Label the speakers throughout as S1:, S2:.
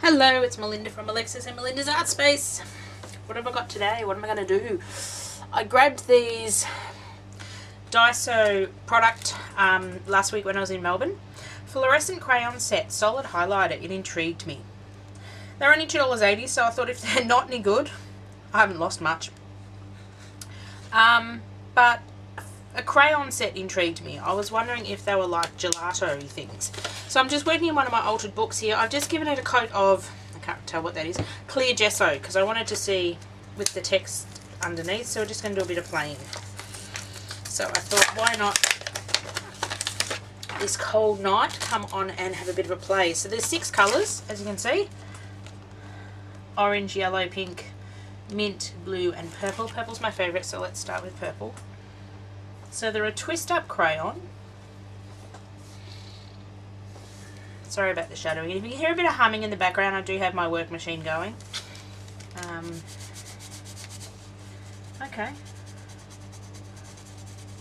S1: Hello, it's Melinda from Alexis and Melinda's Art Space. What have I got today? What am I going to do? I grabbed these Daiso product last week when I was in Melbourne. Fluorescent Crayon set, solid highlighter. It intrigued me. They're only $2.80, so I thought if they're not any good, I haven't lost much. But a crayon set intrigued me. I was wondering if they were like gelato things. So I'm just working in one of my altered books here. I've just given it a coat of, I can't tell what that is, clear gesso, because I wanted to see with the text underneath. So we're just going to do a bit of playing. So I thought, why not this cold night come on and have a bit of a play. So there's 6 colours, as you can see. Orange, yellow, pink, mint, blue and purple. Purple's my favourite, so let's start with purple. So they're a twist up crayon. Sorry about the shadowing. If you can hear a bit of humming in the background, I do have my work machine going. Okay.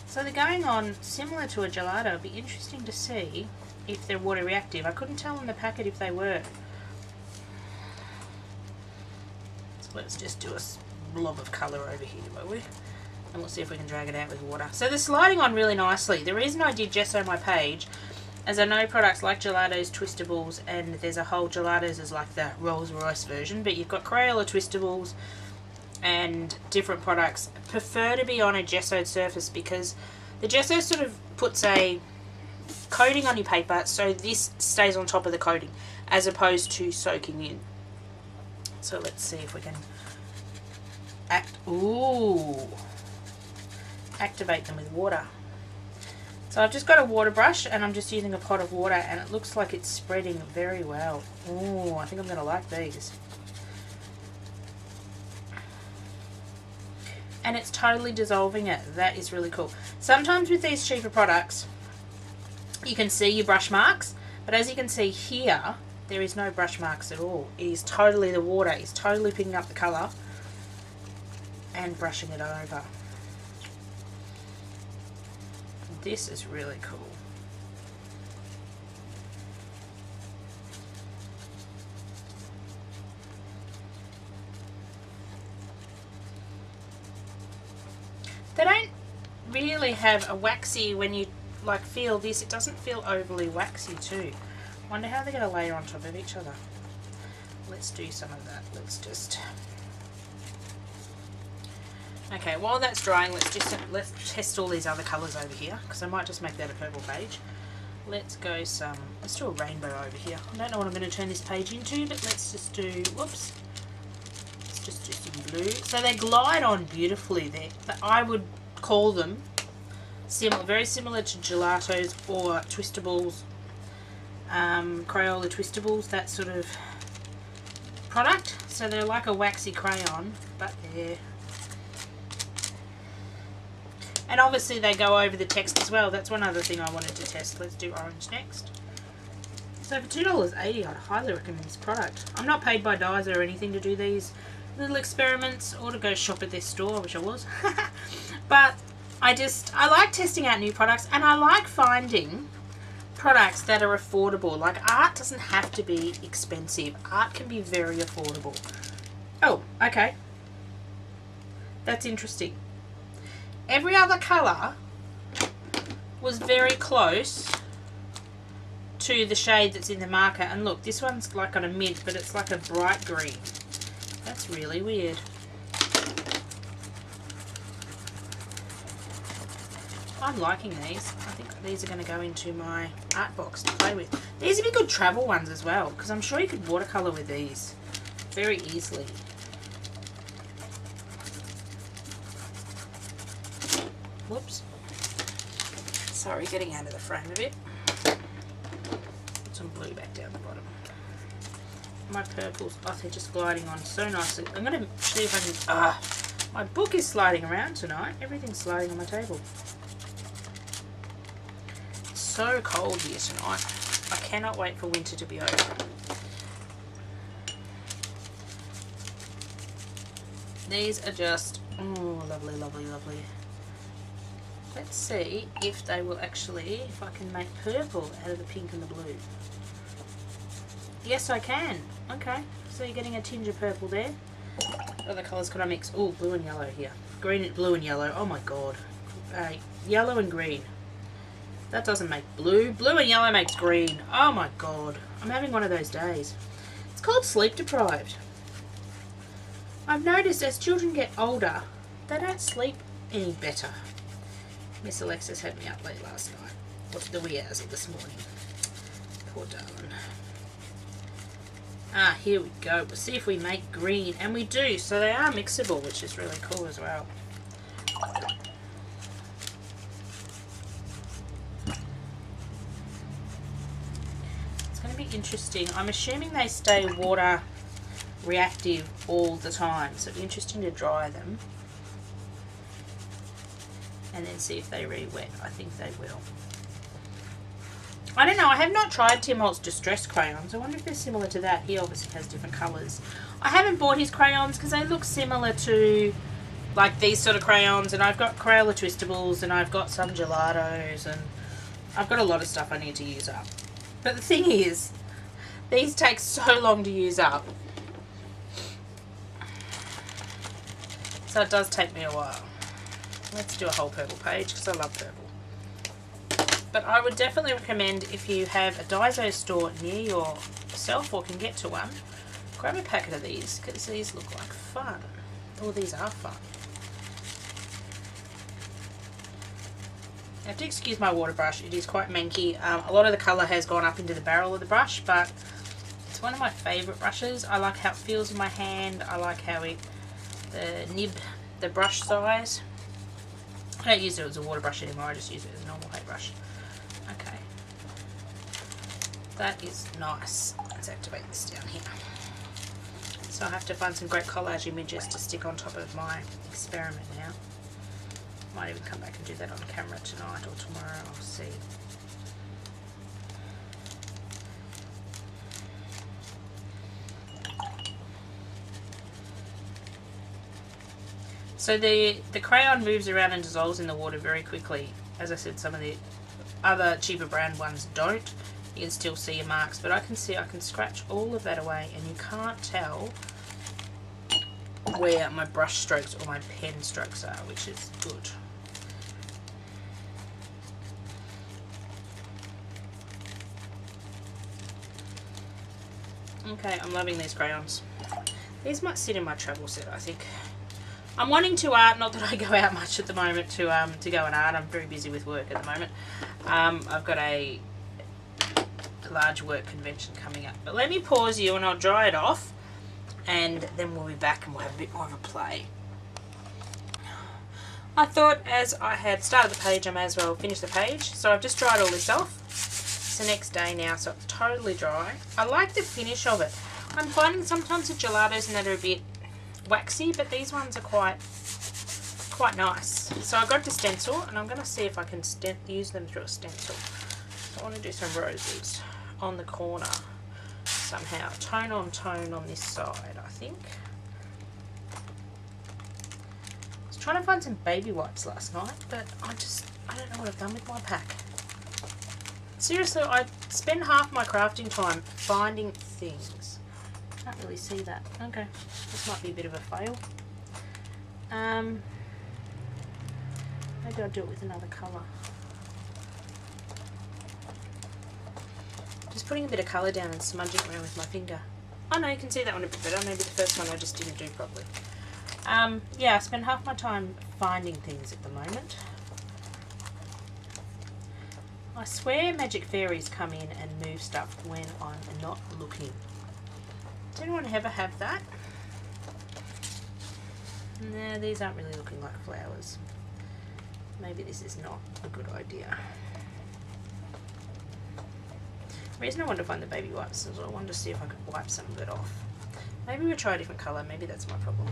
S1: So they're going on similar to a gelato. It'd be interesting to see if they're water reactive. I couldn't tell on the packet if they were. So let's just do a blob of colour over here, will we? And we'll see if we can drag it out with water. So they're sliding on really nicely. The reason I did gesso my page, as I know products like gelatos, twistables, and there's a whole gelatos is like the Rolls Royce version, but you've got Crayola twistables and different products prefer to be on a gessoed surface because the gesso sort of puts a coating on your paper so this stays on top of the coating as opposed to soaking in. So let's see if we can activate them with water. So I've just got a water brush and I'm just using a pot of water and it looks like it's spreading very well. Oh, I think I'm going to like these. And it's totally dissolving it. That is really cool. Sometimes with these cheaper products you can see your brush marks, but as you can see here there is no brush marks at all. It is totally, the water is totally picking up the colour and brushing it over. This is really cool. They don't really have a waxy, when you like feel this, it doesn't feel overly waxy too. Wonder how they're going to layer on top of each other. Let's do some of that. Let's just... Okay, while that's drying, let's test all these other colours over here, because I might just make that a purple page. Let's do a rainbow over here. I don't know what I'm going to turn this page into, but let's just do, whoops. Let's just do some blue. So they glide on beautifully there. I would call them very similar to gelatos or twistables, Crayola twistables, that sort of product. So they're like a waxy crayon, but they're... And obviously they go over the text as well. That's one other thing I wanted to test. Let's do orange next. So for $2.80, I'd highly recommend this product. I'm not paid by Daiso or anything to do these little experiments or to go shop at their store. I wish I was. But I like testing out new products, and I like finding products that are affordable. Like art doesn't have to be expensive. Art can be very affordable. Oh, okay. That's interesting. Every other colour was very close to the shade that's in the marker. And look, this one's like on a mint, but it's like a bright green. That's really weird. I'm liking these. I think these are going to go into my art box to play with. These would be good travel ones as well, because I'm sure you could watercolour with these very easily. Whoops. Sorry, getting out of the frame a bit. Put some blue back down the bottom. My purples, oh, they're just gliding on so nicely. I'm going to see if I can... my book is sliding around tonight. Everything's sliding on my table. It's so cold here tonight. I cannot wait for winter to be over. These are just... oh, lovely, lovely, lovely. Let's see if they will actually, if I can make purple out of the pink and the blue. Yes, I can. Okay, so you're getting a tinge of purple there. What other colours could I mix? Oh, blue and yellow here. Green, blue and yellow. Oh my god. Yellow and green. That doesn't make blue. Blue and yellow makes green. Oh my god. I'm having one of those days. It's called sleep deprived. I've noticed as children get older, they don't sleep any better. Miss Alexis had me up late last night. What's the wee hours of this morning? Poor darling. Ah, here we go. We'll see if we make green. And we do. So they are mixable, which is really cool as well. It's going to be interesting. I'm assuming they stay water reactive all the time. So it'll be interesting to dry them. And then see if they re-wet. I think they will. I don't know, I have not tried Tim Holt's Distress crayons. I wonder if they're similar to that. He obviously has different colours. I haven't bought his crayons because they look similar to like these sort of crayons, and I've got Crayola Twistables and I've got some gelatos and I've got a lot of stuff I need to use up. But the thing is, these take so long to use up. So it does take me a while. Let's do a whole purple page because I love purple. But I would definitely recommend, if you have a Daiso store near yourself or can get to one, grab a packet of these because these look like fun. Oh, these are fun. You have to excuse my water brush, it is quite manky. A lot of the colour has gone up into the barrel of the brush, but it's one of my favourite brushes. I like how it feels in my hand, I like how the nib, the brush size. I don't use it as a water brush anymore, I just use it as a normal paintbrush. Okay. That is nice. Let's activate this down here. So I have to find some great collage images to stick on top of my experiment now. Might even come back and do that on camera tonight or tomorrow, I'll see. So the crayon moves around and dissolves in the water very quickly. As I said, some of the other cheaper brand ones don't. You can still see your marks, but I can see I can scratch all of that away and you can't tell where my brush strokes or my pen strokes are, which is good. Okay, I'm loving these crayons. These might sit in my travel set, I think. I'm wanting to art, not that I go out much at the moment to go and art. I'm very busy with work at the moment. I've got a large work convention coming up. But let me pause you and I'll dry it off and then we'll be back and we'll have a bit more of a play. I thought as I had started the page, I may as well finish the page. So I've just dried all this off. It's the next day now, so it's totally dry. I like the finish of it. I'm finding sometimes the gelatos and that are a bit waxy, but these ones are quite nice. So I got the stencil and I'm going to see if I can use them through a stencil. So I want to do some roses on the corner somehow, tone on this side, I think. I was trying to find some baby wipes last night, but I don't know what I've done with my pack. Seriously, I spend half my crafting time finding things. Can't really see that. Okay, this might be a bit of a fail. Maybe I'll do it with another colour. Just putting a bit of colour down and smudging around with my finger. Oh no, you can see that one a bit better. Maybe the first one I just didn't do properly. Yeah, I spend half my time finding things at the moment. I swear magic fairies come in and move stuff when I'm not looking. Does anyone ever have that? No, these aren't really looking like flowers. Maybe this is not a good idea. The reason I wanted to find the baby wipes is I wanted to see if I could wipe some of it off. Maybe we'll try a different colour. Maybe that's my problem.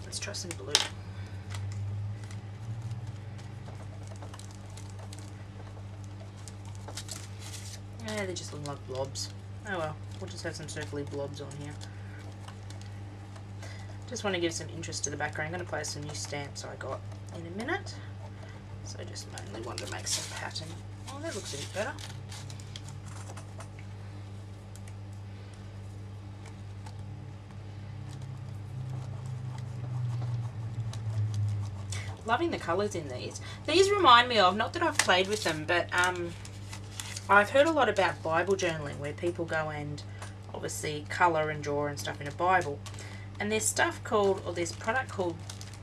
S1: Let's try some blue. Yeah, they just look like blobs. Oh well, we'll just have some circly blobs on here. Just want to give some interest to the background. I'm going to place some new stamps I got in a minute. So I just mainly wanted to make some pattern. Oh, that looks a bit better. loving the colours in these. These remind me of, not that I've played with them, but I've heard a lot about Bible journaling, where people go and obviously colour and draw and stuff in a Bible. And there's stuff called, or there's product called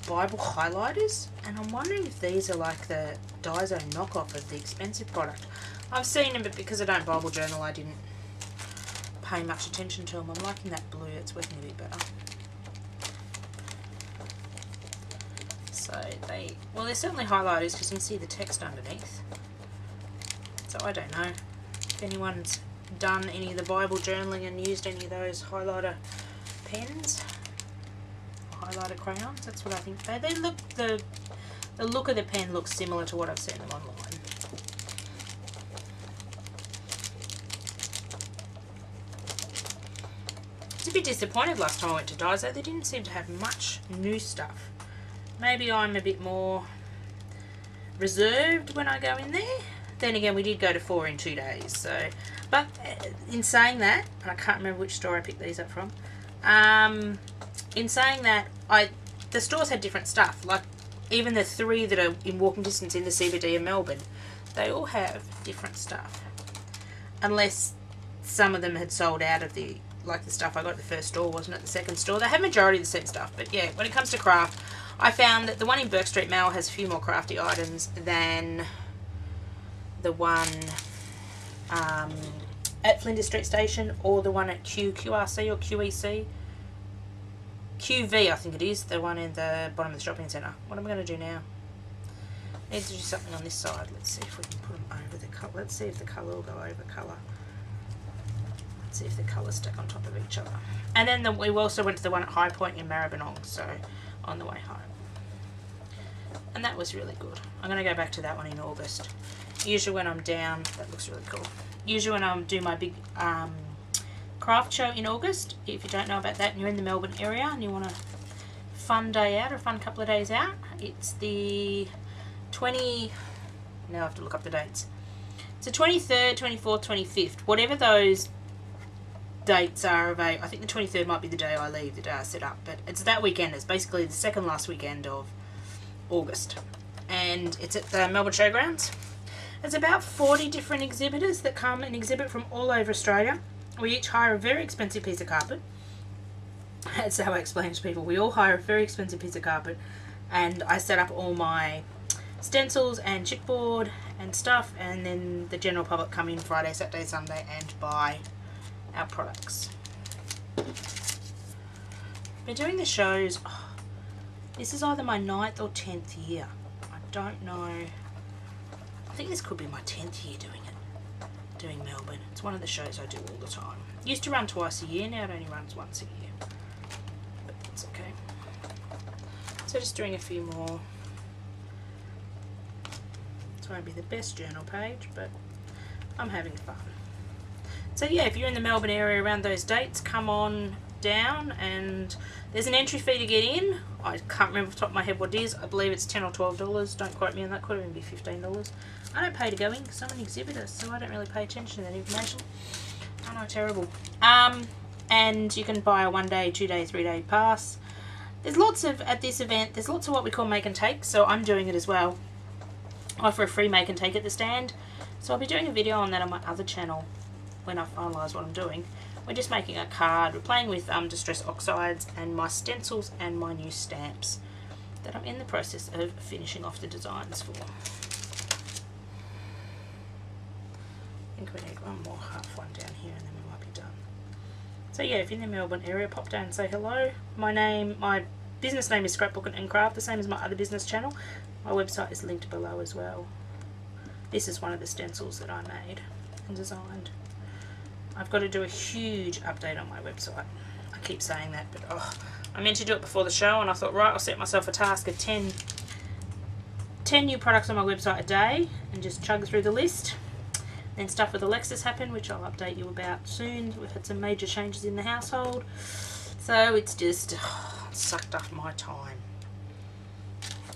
S1: Bible highlighters, and I'm wondering if these are like the Daiso knockoff of the expensive product. I've seen them, but because I don't Bible journal, I didn't pay much attention to them. I'm liking that blue, it's working a bit better. So well, they're certainly highlighters because you can see the text underneath. So I don't know if anyone's done any of the Bible journaling and used any of those highlighter pens, or highlighter crayons. That's what I think they look. The look of the pen looks similar to what I've seen them online. I was a bit disappointed last time I went to Daiso. They didn't seem to have much new stuff. Maybe I'm a bit more reserved when I go in there. Then again, we did go to 4 in 2 days. So, but in saying that, and I can't remember which store I picked these up from. In saying that, the stores had different stuff. Like even the 3 that are in walking distance in the CBD of Melbourne, they all have different stuff. Unless some of them had sold out of the, like the stuff I got at the first store wasn't at the second store. They have majority of the same stuff. But yeah, when it comes to craft, I found that the one in Burke Street Mall has a few more crafty items than the one at Flinders Street Station, or the one at QRC or QEC. QV, I think it is, the one in the bottom of the shopping centre. What am I going to do now? I need to do something on this side. Let's see if we can put them over the colour. Let's see if the colour will go over colour. Let's see if the colours stack on top of each other. And then we also went to the one at High Point in Maribyrnong, so on the way home. And that was really good. I'm going to go back to that one in August. Usually when I'm down, that looks really cool. Usually when I'm doing my big craft show in August, if you don't know about that and you're in the Melbourne area and you want a fun day out or a fun couple of days out, it's the now I have to look up the dates. It's the 23rd, 24th, 25th, whatever those dates are available. I think the 23rd might be the day I leave, the day I set up, but it's that weekend. It's basically the second last weekend of August, and it's at the Melbourne Showgrounds. There's about 40 different exhibitors that come and exhibit from all over Australia. We each hire a very expensive piece of carpet. That's how I explain to people. We all hire a very expensive piece of carpet, and I set up all my stencils and chipboard and stuff, and then the general public come in Friday, Saturday, Sunday and buy our products. Been doing the shows. This is either my 9th or 10th year. I don't know. I think this could be my 10th year doing Melbourne. It's one of the shows I do all the time. Used to run twice a year, now it only runs once a year. But that's okay. So just doing a few more. This won't be the best journal page, but I'm having fun. So yeah, if you're in the Melbourne area around those dates, come on down, and there's an entry fee to get in. I can't remember off the top of my head what it is. I believe it's $10 or $12. Don't quote me on that. Could even be $15. I don't pay to go in because I'm an exhibitor, so I don't really pay attention to that information. I know, terrible. And you can buy a 1 day, 2 day, 3 day pass. There's lots of, at this event, there's lots of what we call make and take, so I'm doing it as well. I offer a free make and take at the stand, so I'll be doing a video on that on my other channel when I finalise what I'm doing. We're just making a card. We're playing with distress oxides and my stencils and my new stamps that I'm in the process of finishing off the designs for. I think we need one more half one down here and then we might be done. So yeah, if you're in the Melbourne area, pop down and say hello. My business name is Scrapbooking and Craft, the same as my other business channel. My website is linked below as well. This is one of the stencils that I made and designed. I've got to do a huge update on my website. I keep saying that, but I meant to do it before the show, and I thought, right, I'll set myself a task of 10 new products on my website a day and just chug through the list. Then stuff with Alexis happened, which I'll update you about soon. We've had some major changes in the household, so it's just sucked up my time.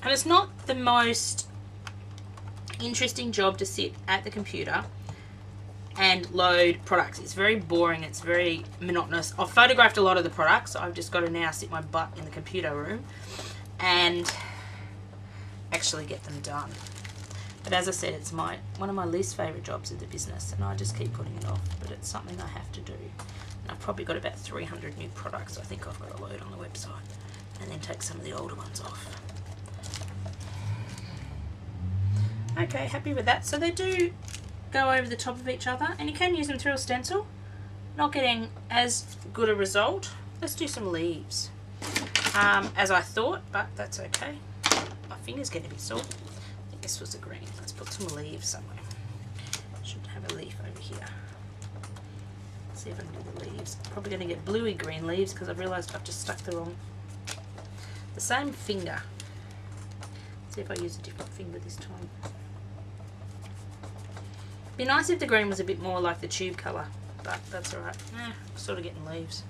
S1: And it's not the most interesting job to sit at the computer and load products. It's very boring, it's very monotonous. I've photographed a lot of the products. I've just got to now sit my butt in the computer room and actually get them done. But as I said, it's one of my least favourite jobs of the business, and I just keep putting it off, but it's something I have to do. And I've probably got about 300 new products I think I've got to load on the website, and then take some of the older ones off. Okay, happy with that. So they do go over the top of each other, and you can use them through a stencil. Not getting as good a result. Let's do some leaves. As I thought, but that's okay. My finger's getting a bit sore. I think this was a green. Let's put some leaves somewhere. Should have a leaf over here. Let's see if I can do the leaves. I'm probably going to get bluey green leaves because I've realised I've just stuck the same finger. Let's see if I use a different finger this time. Be nice if the green was a bit more like the tube colour, but that's alright. Sort of getting leaves.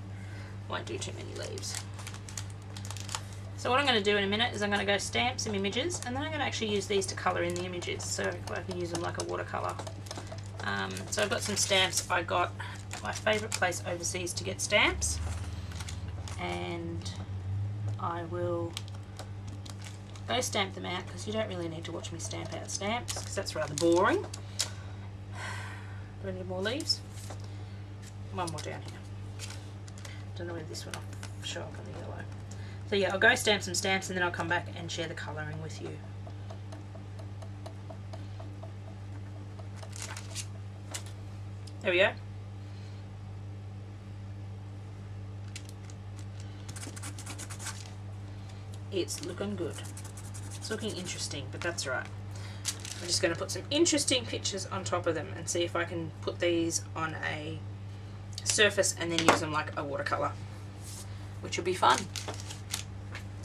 S1: Won't do too many leaves. So what I'm going to do in a minute is I'm going to go stamp some images, and then I'm going to actually use these to colour in the images, so I can use them like a watercolour. So I've got some stamps. I got my favourite place overseas to get stamps, and I will go stamp them out because you don't really need to watch me stamp out stamps because that's rather boring. Do I need more leaves? One more down here. Don't know whether this one will show up on the yellow. So yeah, I'll go stamp some stamps and then I'll come back and share the colouring with you. There we go. It's looking good. It's looking interesting, but that's right. I'm just going to put some interesting pictures on top of them and see if I can put these on a surface and then use them like a watercolour, which will be fun.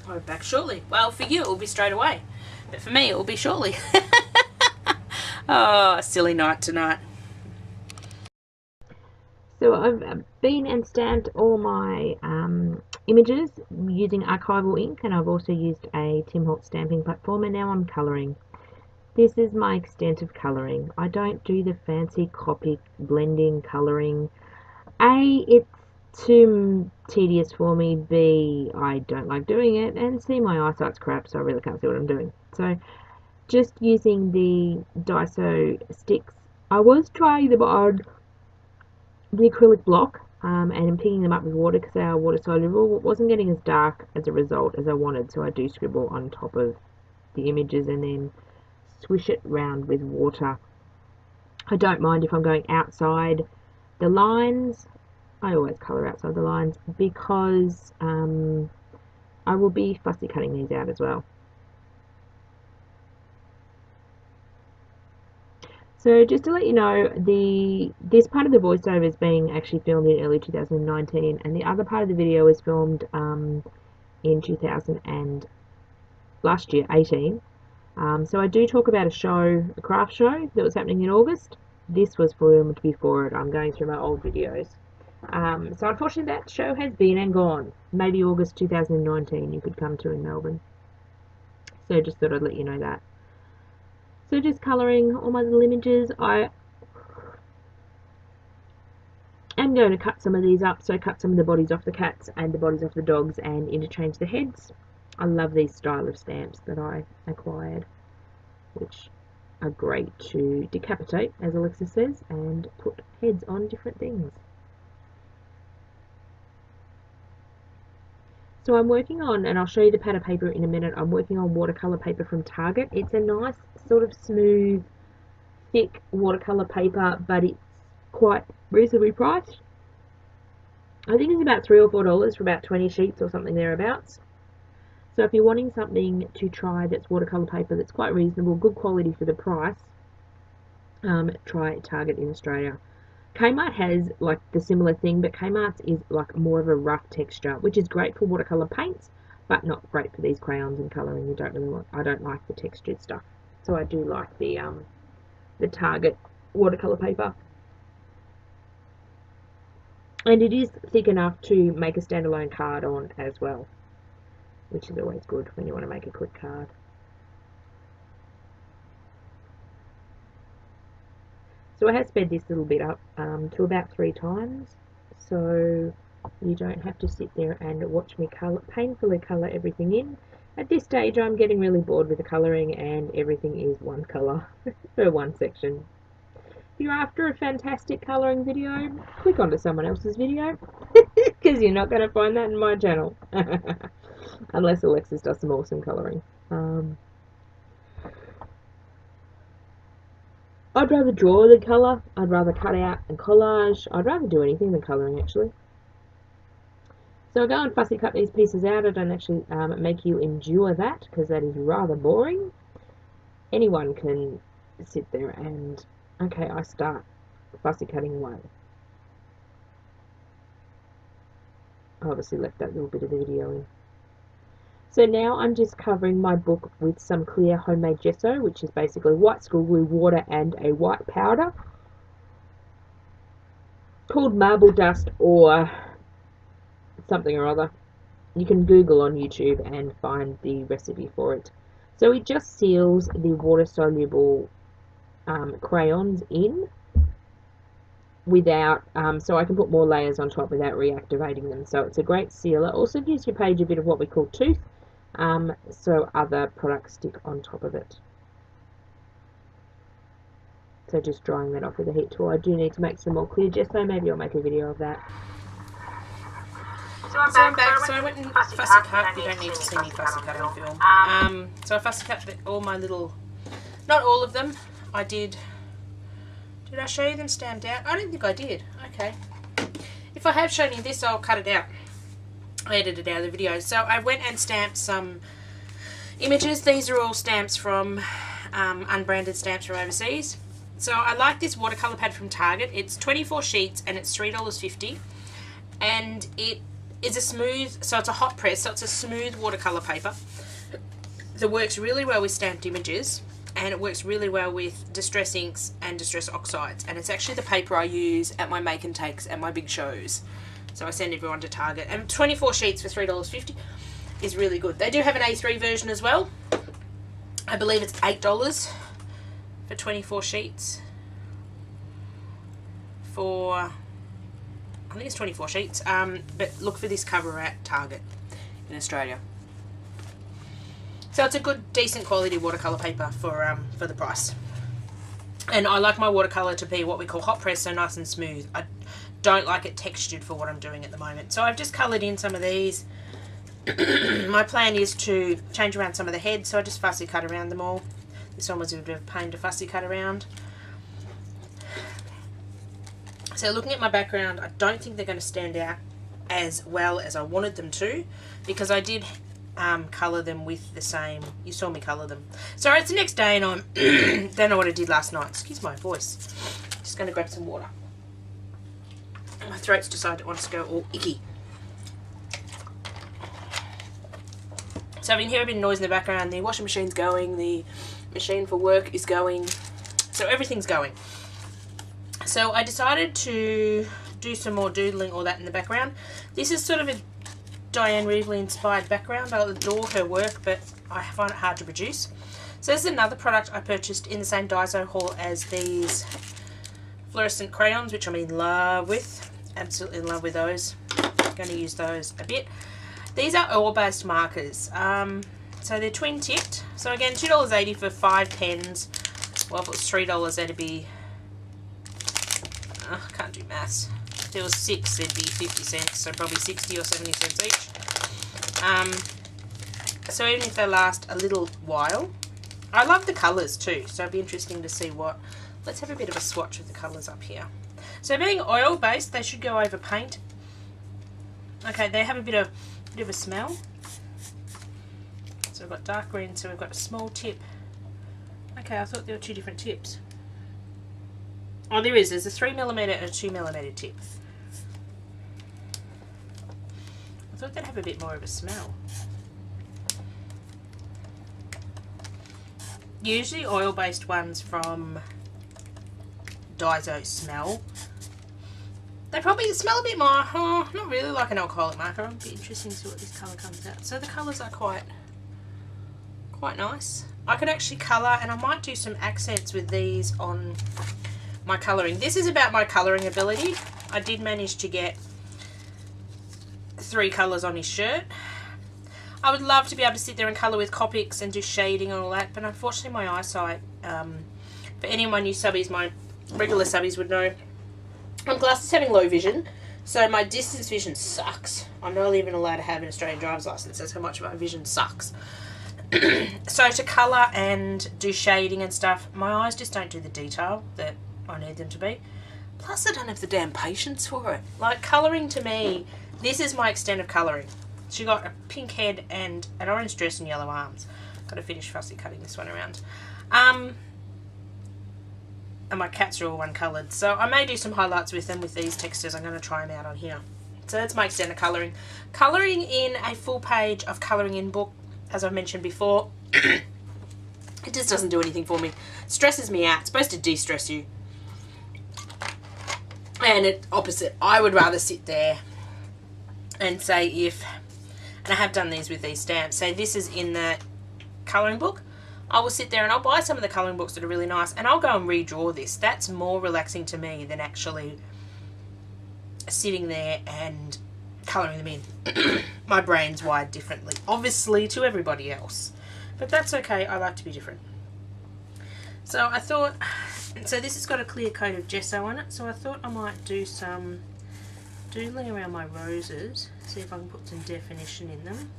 S1: I'll be back shortly. Well, for you it will be straight away, but for me it will be shortly. Oh, a silly night tonight.
S2: So I've been and stamped all my images using archival ink, and I've also used a Tim Holtz stamping platform, and now I'm colouring. This is my extent of colouring. I don't do the fancy Copic blending colouring. A, it's too tedious for me. B, I don't like doing it, and C, my eyesight's crap, so I really can't see what I'm doing. So just using the Daiso sticks. I was trying them on the acrylic block and picking them up with water because they are water soluble. It wasn't getting as dark as a result as I wanted, so I do scribble on top of the images and then swish it round with water. I don't mind if I'm going outside the lines. I always colour outside the lines because I will be fussy cutting these out as well. So just to let you know, this part of the voiceover is being actually filmed in early 2019, and the other part of the video is filmed in 2018. So I do talk about a craft show that was happening in August. This was filmed before it. I'm going through my old videos. So unfortunately that show has been and gone. Maybe August 2019 you could come to in Melbourne. So just thought I'd let you know that. So just colouring all my little images. I am going to cut some of these up. So I cut some of the bodies off the cats and the bodies off the dogs and interchange the heads. I love these style of stamps that I acquired, which are great to decapitate, as Alexis says, and put heads on different things. So I'm working on, and I'll show you the pad of paper in a minute, I'm working on watercolour paper from Target. It's a nice sort of smooth, thick watercolour paper, but it's quite reasonably priced. I think it's about $3 or $4 for about 20 sheets or something thereabouts. So if you're wanting something to try that's watercolour paper that's quite reasonable, good quality for the price, try Target in Australia. Kmart has like the similar thing, but Kmart's is like more of a rough texture, which is great for watercolour paints, but not great for these crayons and colouring. You don't really want. I don't like the textured stuff, so I do like the Target watercolour paper, and it is thick enough to make a standalone card on as well, which is always good when you want to make a quick card. So I have sped this little bit up to about 3 times, so you don't have to sit there and watch me painfully colour everything in. At this stage I'm getting really bored with the colouring and everything is one colour for one section. If you're after a fantastic colouring video, click onto someone else's video because you're not going to find that in my channel. Unless Alexis does some awesome colouring. I'd rather draw than colour. I'd rather cut out and collage. I'd rather do anything than colouring, actually. So I go and fussy cut these pieces out. I don't actually make you endure that because that is rather boring. Anyone can sit there and, okay, I start fussy cutting away. I obviously left that little bit of the video in. So now I'm just covering my book with some clear homemade gesso, which is basically white school glue, water, and a white powder called marble dust or something or other. You can Google on YouTube and find the recipe for it. So it just seals the water-soluble crayons in without, so I can put more layers on top without reactivating them. So it's a great sealer. Also gives your page a bit of what we call tooth, so other products stick on top of it. So just drying that off with a heat tool. I do need to make some more clear gesso. Maybe I'll make a video of that.
S1: So I'm back. So I went and fussy cut. You don't need to see me fussy cut on film. So I fussy cut all my little, not all of them. I did. Did I show you them stamped out? I don't think I did. Okay. If I have shown you this, I'll cut it out. I edited out of the video. So I went and stamped some images. These are all stamps from unbranded stamps from overseas. So I like this watercolor pad from Target. It's 24 sheets and it's $3.50. And it is a smooth, so it's a hot press, so it's a smooth watercolor paper that works really well with stamped images, and it works really well with distress inks and distress oxides, and it's actually the paper I use at my make and takes and my big shows. So I send everyone to Target, and 24 sheets for $3.50 is really good. They do have an A3 version as well. I believe it's $8 for 24 sheets for, I think it's 24 sheets, but look for this cover at Target in Australia. So it's a good, decent quality watercolour paper for the price. And I like my watercolour to be what we call hot press, so nice and smooth. I don't like it textured for what I'm doing at the moment. So I've just coloured in some of these. My plan is to change around some of the heads, so I just fussy cut around them all. This one was a bit of a pain to fussy cut around. So looking at my background, I don't think they're going to stand out as well as I wanted them to, because I did colour them with the same, you saw me colour them. So it's the next day and I don't know what I did last night. Excuse my voice. Just going to grab some water. My throat's decided it wants to go all icky. So I've been hearing a bit of noise in the background. The washing machine's going, the machine for work is going, so everything's going. So I decided to do some more doodling, all that in the background. This is sort of a Diane Reevely inspired background. I adore her work, but I find it hard to produce. So this is another product I purchased in the same Daiso haul as these fluorescent crayons, which I'm in love with. Absolutely in love with those. I'm going to use those a bit. These are oil-based markers. So they're twin tipped. So again, $2.80 for 5 pens. Well, if it was $3, that'd be, I can't do maths. If there was 6, it'd be 50 cents, so probably 60 or 70 cents each. So even if they last a little while, I love the colours too, so it'd be interesting to see what, let's have a bit of a swatch of the colours up here. So being oil based, they should go over paint. Okay, they have a bit of a smell. So we've got dark green, so we've got a small tip. Okay, I thought there were two different tips. Oh, there is. There's a 3mm and a 2mm tip. I thought they'd have a bit more of a smell. Usually oil-based ones from Daiso smell. They probably smell a bit more, not really like an alcoholic marker. It'll be interesting to see what this colour comes out. So the colours are quite nice. I could actually colour, and I might do some accents with these on my colouring. This is about my colouring ability. I did manage to get 3 colours on his shirt. I would love to be able to sit there and colour with Copics and do shading and all that, but unfortunately my eyesight, for any of my new subbies, my regular subbies would know, I'm classed as having low vision, so my distance vision sucks. I'm not even allowed to have an Australian driver's licence, that's how much my vision sucks. So to colour and do shading and stuff, my eyes just don't do the detail that I need them to be. Plus I don't have the damn patience for it. Like, colouring to me, this is my extent of colouring. She got a pink head and an orange dress and yellow arms. Got to finish fussy cutting this one around. And my cats are all one coloured. So I may do some highlights with them with these textures. I'm going to try them out on here. So that's my extent of colouring. Colouring in a full page of colouring in book, as I've mentioned before, it just doesn't do anything for me. It stresses me out. It's supposed to de-stress you. And it opposite. I would rather sit there and say if, and I have done these with these stamps, say this is in the colouring book, I will sit there and I'll buy some of the colouring books that are really nice and I'll go and redraw this. That's more relaxing to me than actually sitting there and colouring them in. My brain's wired differently, obviously, to everybody else. But that's okay, I like to be different. So I thought, so this has got a clear coat of gesso on it, so I thought I might do some doodling around my roses, see if I can put some definition in them.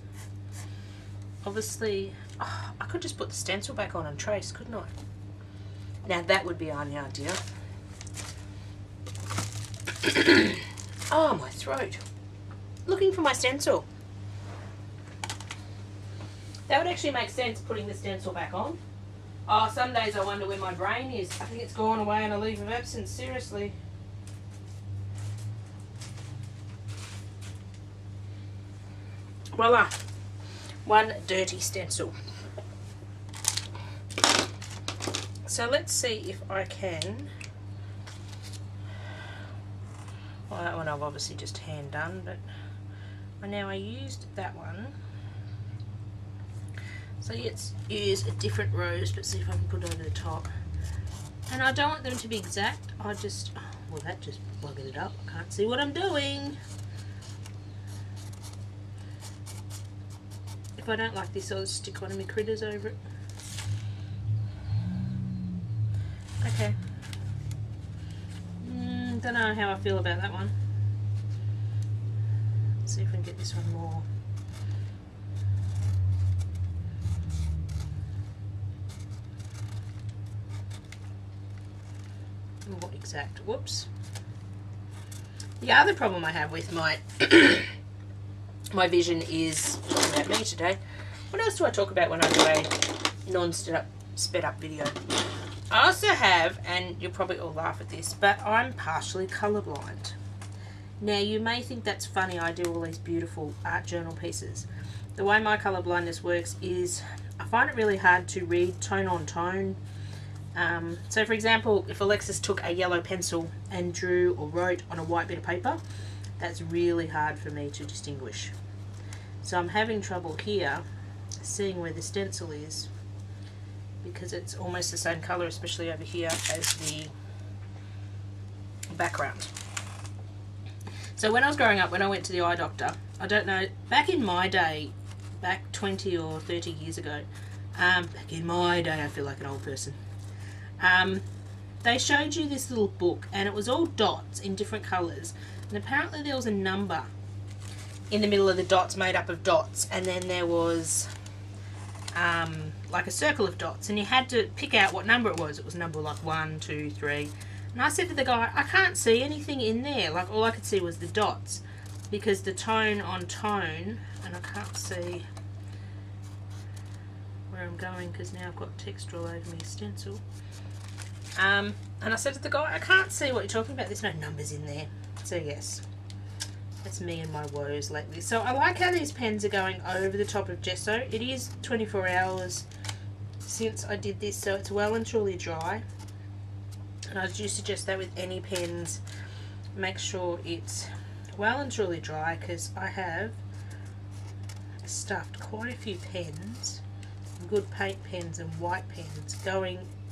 S1: Obviously, I could just put the stencil back on and trace, couldn't I? Now that would be the idea. Oh, my throat. Looking for my stencil. That would actually make sense, putting the stencil back on. Oh, some days I wonder where my brain is. I think it's gone away on a leave of absence, seriously. Voila, one dirty stencil. So let's see if I can, well, that one I've obviously just hand done, but now I used that one. So let's use a different rose, but see if I can put it over the top. And I don't want them to be exact, I just, well, that just buggered it up, I can't see what I'm doing. If I don't like this, I'll just stick one of my critters over it. Okay. Don't know how I feel about that one. Let's see if we can get this one more. More exact. Whoops. The other problem I have with my my vision is about me today. What else do I talk about when I do a non-sped up video? I also have, and you'll probably all laugh at this, but I'm partially colourblind. Now you may think that's funny, I do all these beautiful art journal pieces. The way my colour blindness works is I find it really hard to read tone on tone. So for example, if Alexis took a yellow pencil and drew or wrote on a white bit of paper, that's really hard for me to distinguish. So I'm having trouble here seeing where the stencil is, because it's almost the same colour, especially over here, as the background. So when I was growing up, when I went to the eye doctor, I don't know, back in my day, back 20 or 30 years ago, back in my day, I feel like an old person, they showed you this little book and it was all dots in different colours, and apparently there was a number in the middle of the dots made up of dots, and then there was like a circle of dots, and you had to pick out what number it was. It was number like 1, 2, 3. And I said to the guy, I can't see anything in there. Like, all I could see was the dots, because the tone on tone, and I can't see where I'm going because now I've got text all over my stencil. And I said to the guy, I can't see what you're talking about. There's no numbers in there. So yes, that's me and my woes lately. So I like how these pens are going over the top of gesso. It is 24 hours since I did this, so it's well and truly dry. And I do suggest that with any pens, make sure it's well and truly dry, because I have stuffed quite a few pens, good paint pens and white pens,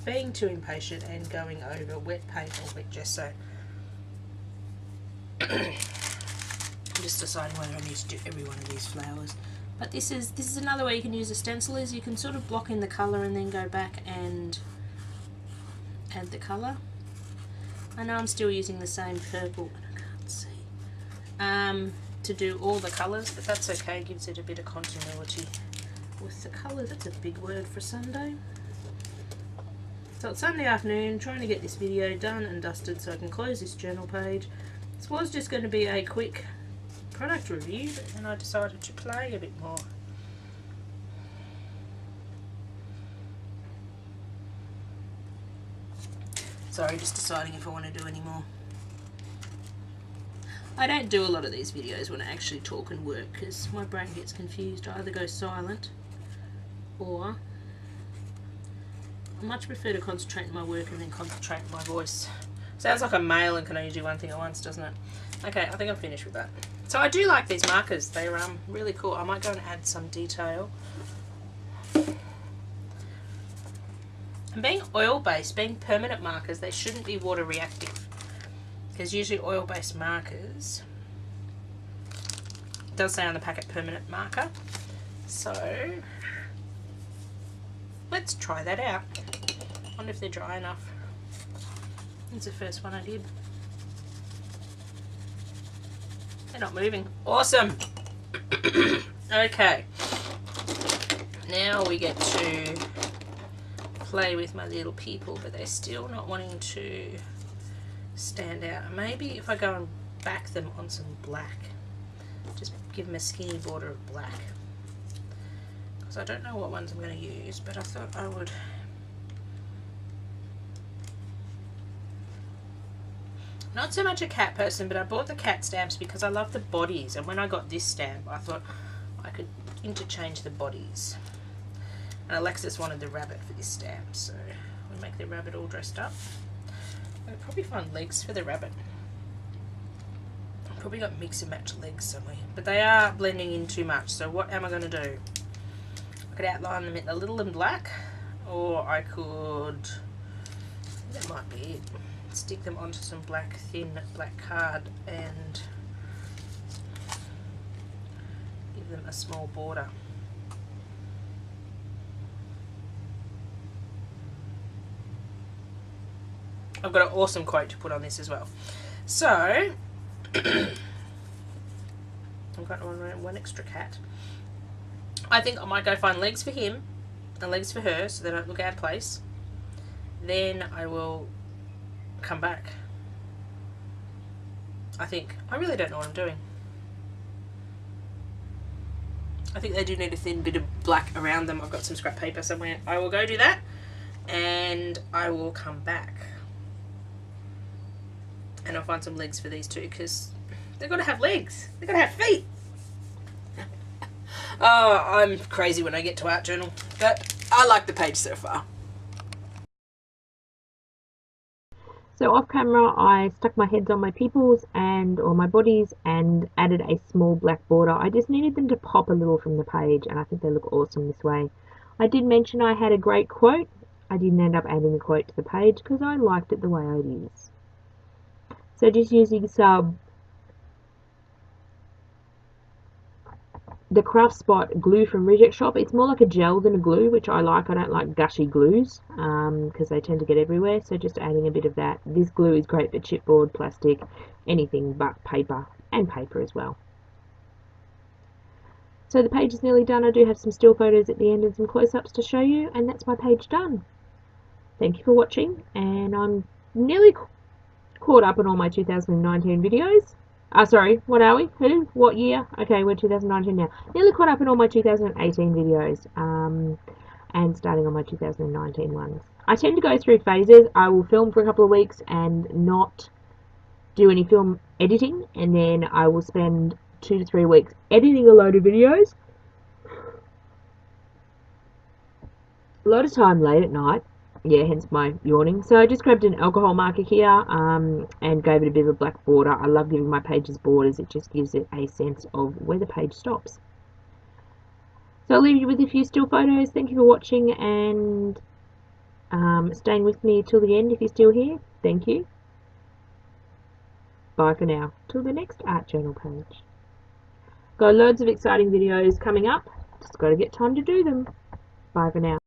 S1: being too impatient and going over wet paint or wet gesso. I'm just deciding whether I need to do every one of these flowers. But this is another way you can use a stencil, is you can sort of block in the colour and then go back and add the colour. I know I'm still using the same purple, and I can't see, to do all the colours, but that's okay, gives it a bit of continuity with the colours. That's a big word for Sunday. So it's Sunday afternoon, trying to get this video done and dusted so I can close this journal page. This was just going to be a quick product review, but then I decided to play a bit more. Sorry, just deciding if I want to do any more. I don't do a lot of these videos when I actually talk and work because my brain gets confused. I either go silent or I much prefer to concentrate on my work and then concentrate on my voice. Sounds like I'm male and can only do one thing at once, doesn't it? Okay, I think I'm finished with that. So I do like these markers. They're really cool. I might go and add some detail. And being oil-based, being permanent markers, they shouldn't be water reactive. Because usually oil-based markers, it does say on the packet permanent marker. So let's try that out. I wonder if they're dry enough. It's the first one I did. They're not moving. Awesome. Okay. Now we get to play with my little people, but they're still not wanting to stand out. Maybe if I go and back them on some black, just give them a skinny border of black. Because I don't know what ones I'm going to use, but I thought I would. Not so much a cat person, but I bought the cat stamps because I love the bodies, and when I got this stamp I thought I could interchange the bodies. And Alexis wanted the rabbit for this stamp, so we'll make the rabbit all dressed up. I'll probably find legs for the rabbit. I've probably got mix and match legs somewhere, but they are blending in too much, so what am I going to do? I could outline them in a little in black, or I could, that might be it, stick them onto some black, thin black card and give them a small border. I've got an awesome quote to put on this as well. So I've got one extra cat. I think I might go find legs for him and legs for her so they don't look out of place. Then I will come back. I think. I really don't know what I'm doing. I think they do need a thin bit of black around them. I've got some scrap paper somewhere. I will go do that and I will come back. And I'll find some legs for these two because they've got to have legs. They've got to have feet. Oh, I'm crazy when I get to art journal, but I like the page so far.
S2: So off camera I stuck my heads on my peoples or my bodies and added a small black border. I just needed them to pop a little from the page and I think they look awesome this way. I did mention I had a great quote. I didn't end up adding a quote to the page because I liked it the way it is. So just using some the Craft Spot glue from Reject Shop. It's more like a gel than a glue, which I like. I don't like gushy glues because they tend to get everywhere, so just adding a bit of that. This glue is great for chipboard, plastic, anything but paper, and paper as well. So the page is nearly done. I do have some still photos at the end and some close-ups to show you, and that's my page done. Thank you for watching, and I'm nearly caught up on all my 2019 videos. Sorry, what are we? Who? What year? Okay, we're 2019 now. Nearly caught up in all my 2018 videos and starting on my 2019 ones. I tend to go through phases. I will film for a couple of weeks and not do any film editing, and then I will spend 2 to 3 weeks editing a load of videos. A lot of time late at night. Yeah, hence my yawning. So I just grabbed an alcohol marker here and gave it a bit of a black border. I love giving my pages borders. It just gives it a sense of where the page stops. So I'll leave you with a few still photos. Thank you for watching and staying with me till the end if you're still here. Thank you. Bye for now. Till the next art journal page. Got loads of exciting videos coming up. Just got to get time to do them. Bye for now.